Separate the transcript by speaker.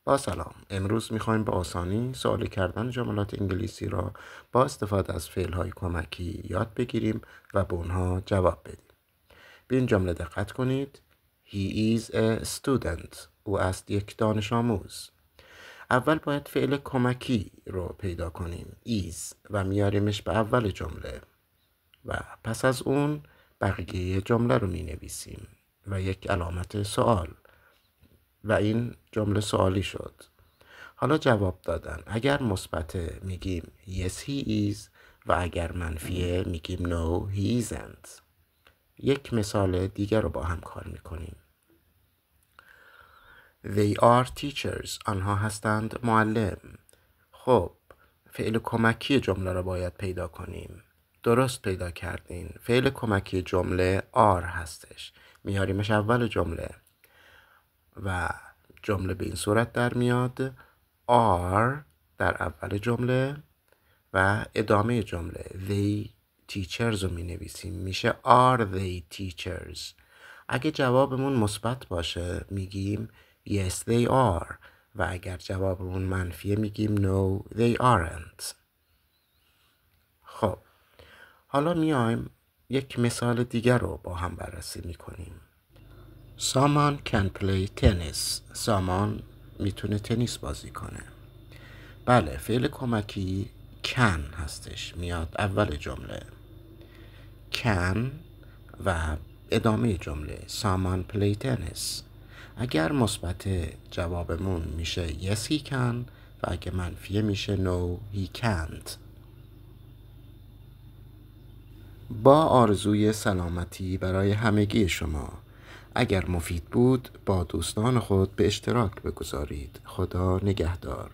Speaker 1: با سلام. امروز میخوایم به آسانی سوالی کردن جملات انگلیسی را با استفاده از فعل‌های کمکی یاد بگیریم و به اونها جواب بدیم. به این جمله دقت کنید. He is a student. او است یک دانش آموز. اول باید فعل کمکی رو پیدا کنیم. is و میاریمش به اول جمله و پس از اون بقیه جمله رو می نویسیم و یک علامت سوال و این جمله سوالی شد. حالا جواب دادن. اگر مثبت میگیم yes he is و اگر منفیه میگیم no he isn't. یک مثال دیگر رو با هم کار میکنیم. They are teachers. آنها هستند معلم. خب فعل کمکی جمله رو باید پیدا کنیم. درست پیدا کردین. فعل کمکی جمله are هستش. میاریمش اول جمله و جمله به این صورت در میاد are در اول جمله و ادامه جمله they teachers رو می نویسیم. میشه are they teachers. اگه جوابمون مثبت باشه میگیم yes they are و اگر جوابمون منفیه میگیم no they aren't. خب حالا میایم یک مثال دیگر رو با هم بررسی میکنیم. سامان can play tennis. سامان میتونه تنیس بازی کنه. بله فعل کمکی can هستش. میاد اول جمله can و ادامه جمله سامان play tennis. اگر مثبت جوابمون میشه yes he can و اگر منفیه میشه no he can't. با آرزوی سلامتی برای همگی شما. اگر مفید بود با دوستان خود به اشتراک بگذارید. خدا نگهدار.